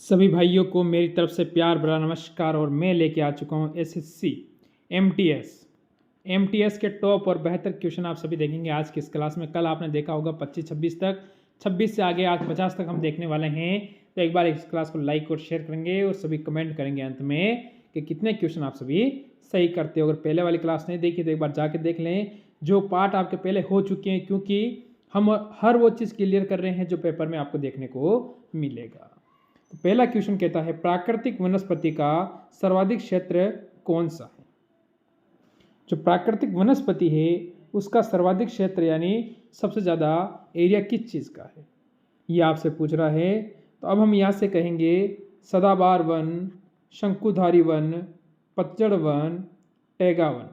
सभी भाइयों को मेरी तरफ से प्यार भरा नमस्कार। और मैं लेके आ चुका हूँ एसएससी एमटीएस के टॉप और बेहतर क्वेश्चन आप सभी देखेंगे आज की इस क्लास में। कल आपने देखा होगा 25-26 तक, 26 से आगे आज 50 तक हम देखने वाले हैं। तो एक बार इस क्लास को लाइक और शेयर करेंगे और सभी कमेंट करेंगे अंत में कि कितने क्वेश्चन आप सभी सही करते हो। अगर पहले वाली क्लास नहीं देखी तो एक बार जाके देख लें, जो पार्ट आपके पहले हो चुके हैं, क्योंकि हम हर वो चीज़ क्लियर कर रहे हैं जो पेपर में आपको देखने को मिलेगा। तो पहला क्वेश्चन कहता है प्राकृतिक वनस्पति का सर्वाधिक क्षेत्र कौन सा है। जो प्राकृतिक वनस्पति है उसका सर्वाधिक क्षेत्र यानी सबसे ज़्यादा एरिया किस चीज़ का है, ये आपसे पूछ रहा है। तो अब हम यहाँ से कहेंगे सदाबहार वन, शंकुधारी वन, पतझड़ वन, टैगा वन।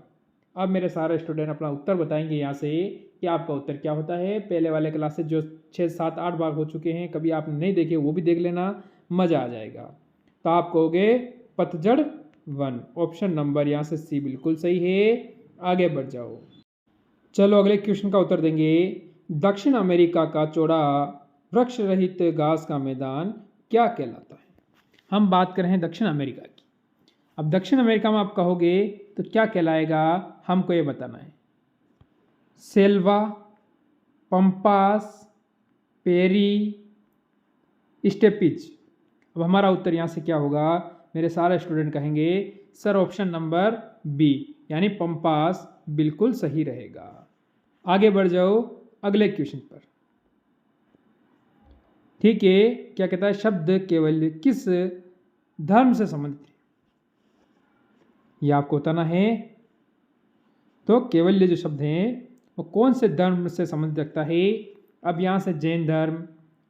अब मेरे सारे स्टूडेंट अपना उत्तर बताएंगे यहाँ से कि आपका उत्तर क्या होता है। पहले वाले क्लासेस जो 6, 7, 8 बार हो चुके हैं, कभी आपने नहीं देखे वो भी देख लेना, मज़ा आ जाएगा। तो आप कहोगे पतझड़ वन। ऑप्शन नंबर यहाँ से सी बिल्कुल सही है। आगे बढ़ जाओ। चलो अगले क्वेश्चन का उत्तर देंगे। दक्षिण अमेरिका का चौड़ा वृक्ष रहित घास का मैदान क्या कहलाता है। हम बात कर रहे हैं दक्षिण अमेरिका की। अब दक्षिण अमेरिका में आप कहोगे तो क्या कहलाएगा, हमको ये बताना है। Selva, pampas, prairie, steppes. अब हमारा उत्तर यहाँ से क्या होगा, मेरे सारे स्टूडेंट कहेंगे सर ऑप्शन नंबर बी यानी पंपास बिल्कुल सही रहेगा। आगे बढ़ जाओ अगले क्वेश्चन पर। ठीक है, क्या कहता है शब्द केवल किस धर्म से संबंधित है, ये आपको बताना है। तो केवल्य जो शब्द हैं वो कौन से धर्म से संबंधित रखता है। अब यहाँ से जैन धर्म,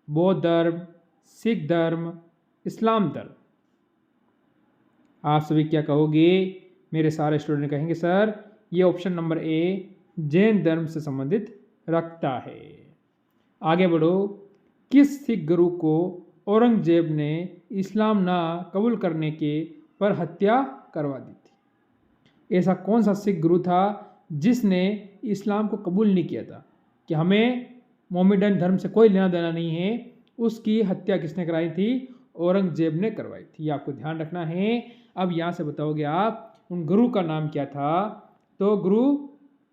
बौद्ध धर्म, सिख धर्म, इस्लाम धर्म। आप सभी क्या कहोगे, मेरे सारे स्टूडेंट कहेंगे सर ये ऑप्शन नंबर ए जैन धर्म से संबंधित रखता है। आगे बढ़ो। किस सिख गुरु को औरंगजेब ने इस्लाम ना कबूल करने के पर हत्या करवा दी थी। ऐसा कौन सा सिख गुरु था जिसने इस्लाम को कबूल नहीं किया था कि हमें मोहम्मदन धर्म से कोई लेना देना नहीं है, उसकी हत्या किसने कराई थी, औरंगजेब ने करवाई थी। ये आपको ध्यान रखना है। अब यहाँ से बताओगे आप उन गुरु का नाम क्या था। तो गुरु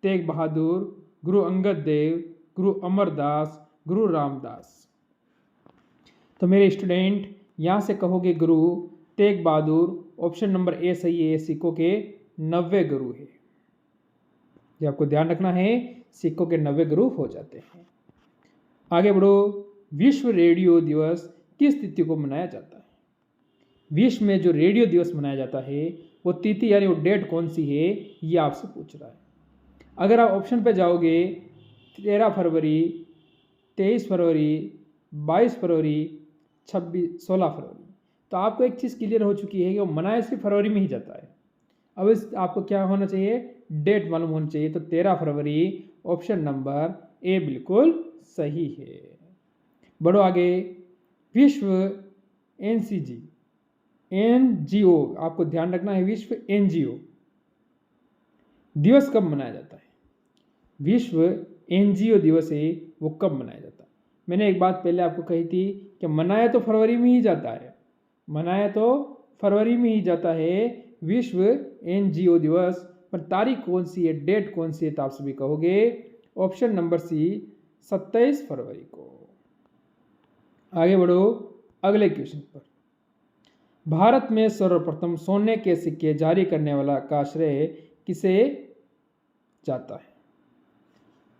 तेग बहादुर, गुरु अंगद देव, गुरु अमरदास, गुरु रामदास। तो मेरे स्टूडेंट यहाँ से कहोगे Guru Tegh Bahadur, option number A सही है। सिखों के 90 गुरु है, ये आपको ध्यान रखना है। सिखों के 90 गुरु हो जाते हैं। आगे बढ़ो। विश्व रेडियो दिवस किस तिथि को मनाया जाता है। विश्व में जो रेडियो दिवस मनाया जाता है वो तिथि यानी वो डेट कौन सी है, ये आपसे पूछ रहा है। अगर आप ऑप्शन पे जाओगे 13 फरवरी, 23 फरवरी, 22 फरवरी, 16 फरवरी, तो आपको एक चीज़ क्लियर हो चुकी है कि वो मनाया सिर्फ फरवरी में ही जाता है। अब इस आपको क्या होना चाहिए, डेट मालूम होनी चाहिए। तो 13 फरवरी ऑप्शन नंबर ए बिल्कुल सही है। बढ़ो आगे। विश्व एनजीओ, आपको ध्यान रखना है, विश्व एनजीओ दिवस कब मनाया जाता है। विश्व एनजीओ दिवस है वो कब मनाया जाता है। मैंने एक बात पहले आपको कही थी कि मनाया तो फरवरी में ही जाता है, मनाया तो फरवरी में ही जाता है विश्व एनजीओ दिवस, पर तारीख कौन सी है, डेट कौन सी है, तो आप सभी कहोगे ऑप्शन नंबर सी 27 फरवरी को। आगे बढ़ो अगले क्वेश्चन पर। भारत में सर्वप्रथम सोने के सिक्के जारी करने वाला का श्रेय किसे जाता है।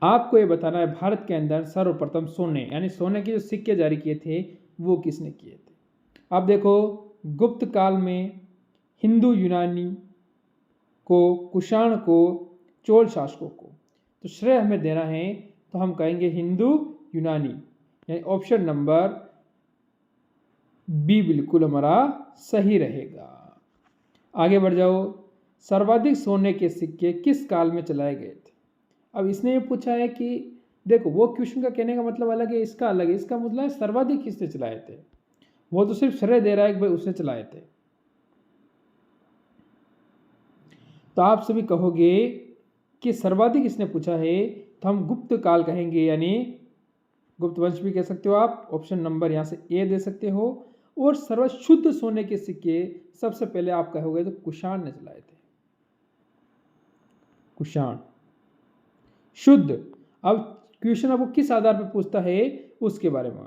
आपको ये बताना है भारत के अंदर सर्वप्रथम सोने यानी सोने के जो सिक्के जारी किए थे वो किसने किए थे। आप देखो गुप्त काल में हिंदू यूनानी को, कुषाण को, चोल शासकों को, तो श्रेय हमें देना है तो हम कहेंगे हिंदू यूनानी यानी ऑप्शन नंबर बी बिल्कुल हमारा सही रहेगा। आगे बढ़ जाओ। सर्वाधिक सोने के सिक्के किस काल में चलाए गए थे। अब इसने ये पूछा है कि देखो वो क्वेश्चन का कहने का मतलब अलग है, इसका अलग है। इसका मतलब है सर्वाधिक किसने चलाए थे, वो तो सिर्फ श्रेय दे रहा है कि भाई उसने चलाए थे। तो आप सभी कहोगे कि सर्वाधिक इसने पूछा है तो हम गुप्त काल कहेंगे, यानी गुप्त वंश भी कह सकते हो आप। ऑप्शन नंबर यहाँ से ए दे सकते हो। और सर्वशुद्ध सोने के सिक्के सबसे पहले आप कहोगे तो कुषाण ने चलाए थे। कुषाण शुद्ध। अब क्वेश्चन आपको किस आधार पर पूछता है उसके बारे में।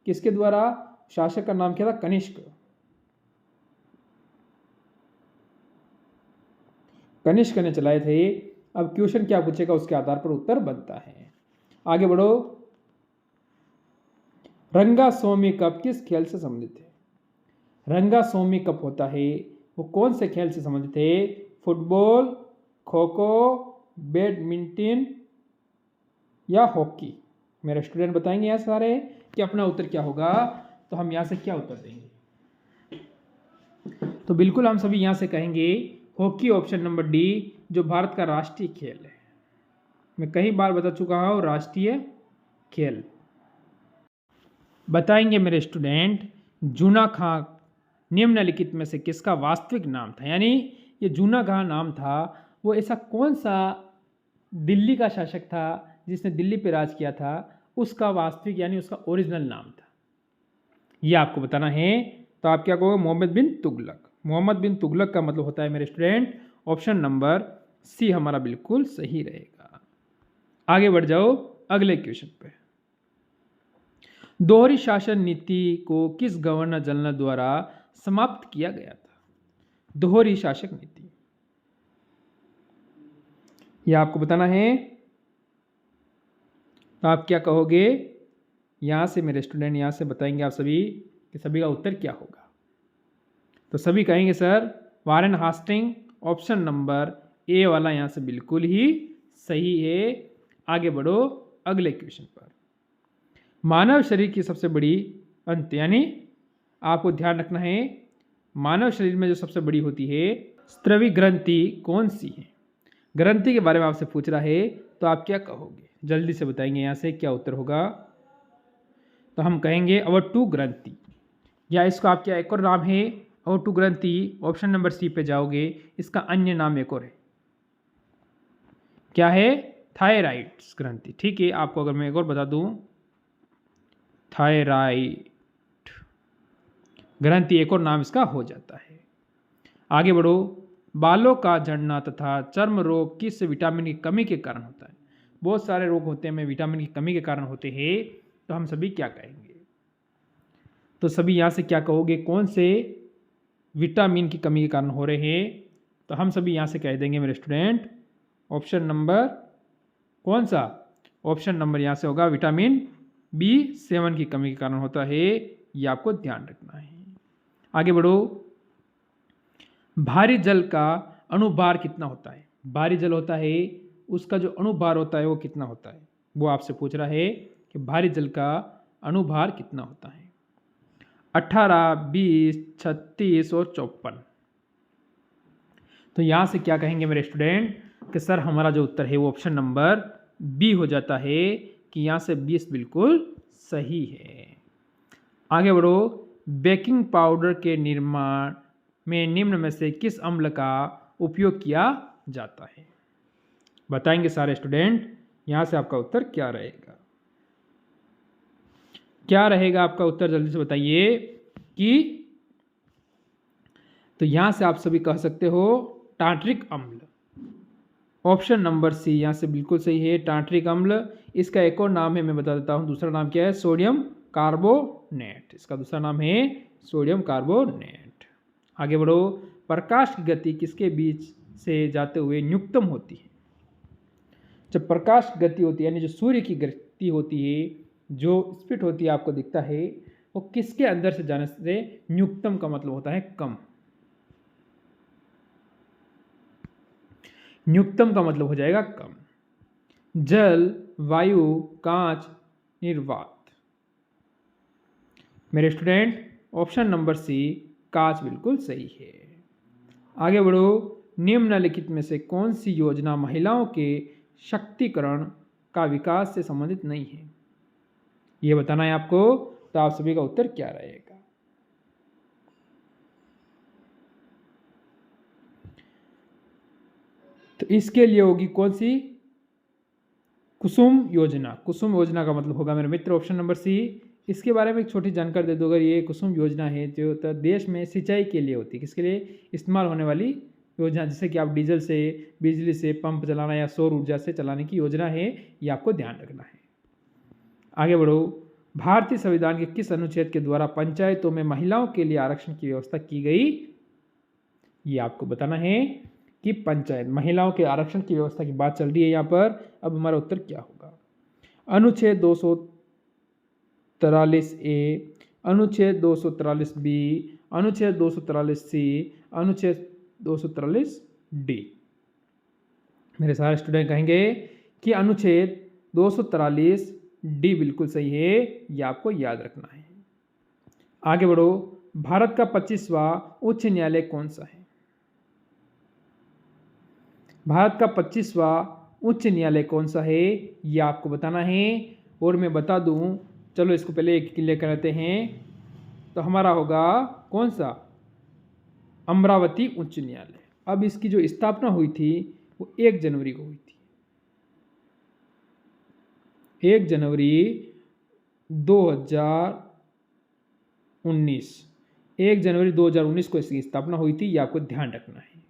किसके द्वारा? शासक का नाम क्या था? कनिष्क। कनिष्क ने चलाए थे। अब क्वेश्चन क्या पूछेगा उसके आधार पर उत्तर बनता है। आगे बढ़ो। रंगा सोमी कप किस खेल से संबंधित है? रंगा सोमी कप होता है वो कौन से खेल से संबंधित है? फुटबॉल, खो खो, बैडमिंटन या हॉकी? मेरे स्टूडेंट बताएंगे यहाँ सारे कि अपना उत्तर क्या होगा, तो हम यहाँ से क्या उत्तर देंगे। तो बिल्कुल हम सभी यहाँ से कहेंगे हॉकी, ऑप्शन नंबर डी, जो भारत का राष्ट्रीय खेल है। मैं कई बार बता चुका हूँ राष्ट्रीय खेल। बताएंगे मेरे स्टूडेंट, जूना खां निम्नलिखित में से किसका वास्तविक नाम था? यानी ये जूना खां नाम था वो ऐसा कौन सा दिल्ली का शासक था जिसने दिल्ली पे राज किया था, उसका वास्तविक यानी उसका ओरिजिनल नाम था, ये आपको बताना है। तो आप क्या कहोगे? मोहम्मद बिन तुगलक। मोहम्मद बिन तुगलक का मतलब होता है मेरे स्टूडेंट ऑप्शन नंबर सी हमारा बिल्कुल सही रहेगा। आगे बढ़ जाओ अगले क्वेश्चन पे। दोहरी शासन नीति को किस गवर्नर जनरल द्वारा समाप्त किया गया था? दोहरी शासक नीति, यह आपको बताना है। तो आप क्या कहोगे? यहां से मेरे स्टूडेंट यहां से बताएंगे आप सभी कि सभी का उत्तर क्या होगा। तो सभी कहेंगे sir Warren Hastings, option number A वाला यहां से बिल्कुल ही सही है। आगे बढ़ो अगले क्वेश्चन पर। मानव शरीर की सबसे बड़ी अंत, यानी आपको ध्यान रखना है मानव शरीर में जो सबसे बड़ी होती है स्त्रवी ग्रंथि कौन सी है? ग्रंथि के बारे में आपसे पूछ रहा है, तो आप क्या कहोगे? जल्दी से बताएंगे यहाँ से क्या उत्तर होगा। तो हम कहेंगे अवटु ग्रंथि, या इसको आप क्या एक और नाम है अवटु ग्रंथि, ऑप्शन नंबर सी पे जाओगे। इसका अन्य नाम एक और है, क्या है? थायराइड्स ग्रंथि। ठीक है, आपको अगर मैं एक और बता दूं, थायराइड ग्रंथि एक और नाम इसका हो जाता है। आगे बढ़ो। बालों का झड़ना तथा चर्म रोग किस विटामिन की कमी के कारण होता है? बहुत सारे रोग होते हैं, विटामिन की कमी के कारण होते हैं। तो हम सभी क्या कहेंगे? तो सभी यहाँ से क्या कहोगे? कौन से विटामिन की कमी के कारण हो रहे हैं? तो हम सभी यहाँ से कह देंगे मेरे स्टूडेंट ऑप्शन नंबर कौन सा? ऑप्शन नंबर यहाँ से होगा विटामिन B7 की कमी के कारण होता है। ये आपको ध्यान रखना है। आगे बढ़ो। भारी जल का अणुभार कितना होता है? भारी जल होता है उसका जो अणुभार होता है वो कितना होता है, वो आपसे पूछ रहा है कि भारी जल का अणुभार कितना होता है। 18, 20, 36 और 54। तो यहाँ से क्या कहेंगे मेरे स्टूडेंट कि सर हमारा जो उत्तर है वो ऑप्शन नंबर बी हो जाता है कि यहाँ से 20 बिल्कुल सही है। आगे बढ़ो। बेकिंग पाउडर के निर्माण में निम्न में से किस अम्ल का उपयोग किया जाता है? बताएंगे सारे स्टूडेंट। यहाँ से आपका उत्तर क्या रहेगा? क्या रहेगा आपका उत्तर? जल्दी से बताइए कि तो यहाँ से आप सभी कह सकते हो टार्ट्रिक अम्ल। ऑप्शन नंबर सी यहाँ से बिल्कुल सही है, टार्ट्रिक अम्ल। इसका एक और नाम है, मैं बता देता हूँ, दूसरा नाम क्या है? Sodium carbonate. इसका दूसरा नाम है सोडियम कार्बोनेट। आगे बढ़ो। प्रकाश की गति किसके बीच से जाते हुए न्यूनतम होती है? जब प्रकाश की गति होती है यानी जो सूर्य की गति होती है, जो स्पीड होती है आपको दिखता है, वो किसके अंदर से जाने से न्यूनतम का मतलब होता है कम। न्यूनतम का मतलब हो जाएगा कम। जल, वायु, कांच, निर्वात। मेरे स्टूडेंट ऑप्शन नंबर सी कांच बिल्कुल सही है। आगे बढ़ो। निम्नलिखित में से कौन सी योजना महिलाओं के शक्तिकरण का विकास से संबंधित नहीं है? ये बताना है आपको। तो आप सभी का उत्तर क्या रहेगा? तो इसके लिए होगी कौन सी? कुसुम योजना। कुसुम योजना का मतलब होगा मेरे मित्र ऑप्शन नंबर सी। इसके बारे में एक छोटी जानकारी दे दो। अगर ये कुसुम योजना है जो तो देश में सिंचाई के लिए होती है, किसके लिए इस्तेमाल होने वाली योजना, जैसे कि आप डीजल से, बिजली से पंप चलाना या सौर ऊर्जा से चलाने की योजना है, ये आपको ध्यान रखना है। आगे बढ़ो। भारतीय संविधान के किस अनुच्छेद के द्वारा पंचायतों में महिलाओं के लिए आरक्षण की व्यवस्था की गई, ये आपको बताना है कि पंचायत महिलाओं के आरक्षण की व्यवस्था की बात चल रही है यहाँ पर। अब हमारा उत्तर क्या होगा? अनुच्छेद 243A, अनुच्छेद 243B, अनुच्छेद 243C, अनुच्छेद 243D। मेरे सारे स्टूडेंट कहेंगे कि अनुच्छेद 243D बिल्कुल सही है, ये आपको याद रखना है। आगे बढ़ो। भारत का 25वां उच्च न्यायालय कौन सा है? भारत का 25वां उच्च न्यायालय कौन सा है, ये आपको बताना है। और मैं बता दूं, चलो इसको पहले एक क्लियर कर लेते हैं। तो हमारा होगा कौन सा? अमरावती उच्च न्यायालय। अब इसकी जो स्थापना हुई थी वो 1 जनवरी को हुई थी। 1 जनवरी 2019, 1 जनवरी 2019 को इसकी स्थापना हुई थी, ये आपको ध्यान रखना है।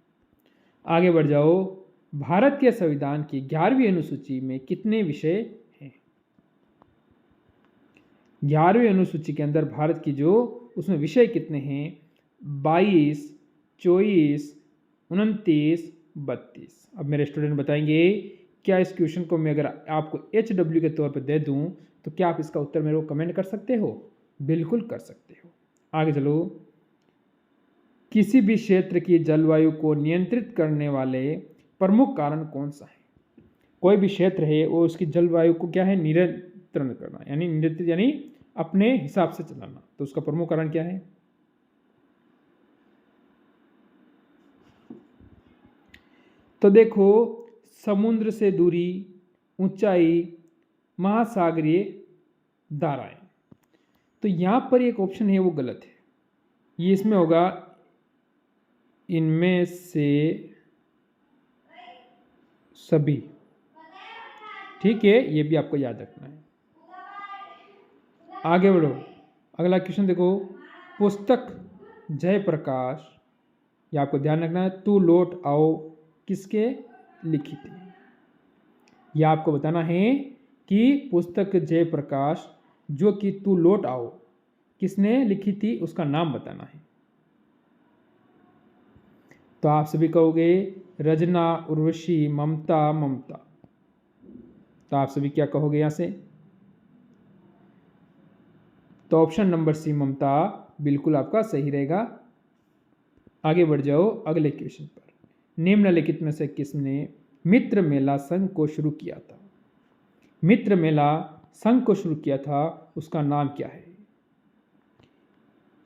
आगे बढ़ जाओ। भारत के संविधान की 11वीं अनुसूची में कितने विषय हैं? 11वीं अनुसूची के अंदर भारत की जो उसमें विषय कितने हैं? 22, 24, 29, 32। अब मेरे स्टूडेंट बताएंगे क्या इस क्वेश्चन को मैं अगर आपको HW के तौर पर दे दूं तो क्या आप इसका उत्तर मेरे को कमेंट कर सकते हो? बिल्कुल कर सकते हो। आगे चलो। किसी भी क्षेत्र की जलवायु को नियंत्रित करने वाले प्रमुख कारण कौन सा है? कोई भी क्षेत्र है वो उसकी जलवायु को क्या है? नियंत्रण करना, यानी नियंत्रित यानी अपने हिसाब से चलाना। तो उसका प्रमुख कारण क्या है? तो देखो, समुद्र से दूरी, ऊंचाई, महासागरीय धाराएं। तो यहां पर एक ऑप्शन है वो गलत है, ये इसमें होगा इनमें से सभी। ठीक है, ये भी आपको याद रखना है। आगे बढ़ो। अगला क्वेश्चन देखो। पुस्तक जयप्रकाश, ये आपको ध्यान रखना है। तू लौट आओ किसके लिखी थी? यह आपको बताना है कि पुस्तक जयप्रकाश जो कि तू लौट आओ किसने लिखी थी, उसका नाम बताना है। तो आप सभी कहोगे रजना, उर्वशी, ममता, ममता। तो आप सभी क्या कहोगे यहां से? तो ऑप्शन नंबर सी ममता बिल्कुल आपका सही रहेगा। आगे बढ़ जाओ अगले क्वेश्चन पर। निम्नलिखित में से किसने मित्र मेला संघ को शुरू किया था? मित्र मेला संघ को शुरू किया था, उसका नाम क्या है?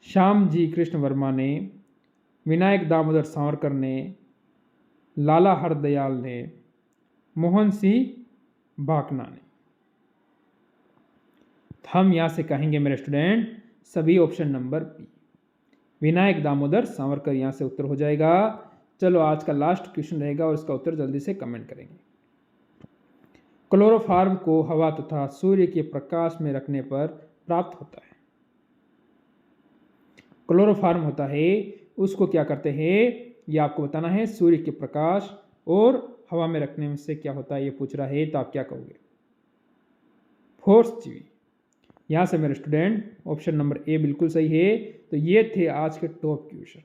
श्याम जी कृष्ण वर्मा ने, विनायक दामोदर सावरकर ने, लाला हरदयाल ने, मोहन सिंह भाकना ने। हम यहां से कहेंगे मेरे स्टूडेंट सभी option number B, Vinayak Damodar Savarkar यहां से उत्तर हो जाएगा। चलो आज का लास्ट क्वेश्चन रहेगा और इसका उत्तर जल्दी से कमेंट करेंगे। क्लोरोफॉर्म को हवा तथा सूर्य के प्रकाश में रखने पर प्राप्त होता है। क्लोरोफॉर्म होता है उसको क्या करते हैं ये आपको बताना है। सूर्य के प्रकाश और हवा में रखने में से क्या होता है ये पूछ रहा है, तो आप क्या कहोगे? फोर्स जीवी। यहां से मेरे स्टूडेंट ऑप्शन नंबर ए बिल्कुल सही है। तो ये थे आज के टॉप क्वेश्चन।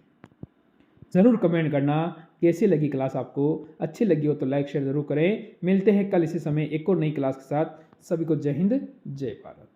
ज़रूर कमेंट करना कैसी लगी क्लास आपको। अच्छी लगी हो तो लाइक शेयर ज़रूर करें। मिलते हैं कल इसी समय एक और नई क्लास के साथ। सभी को जय हिंद, जय भारत।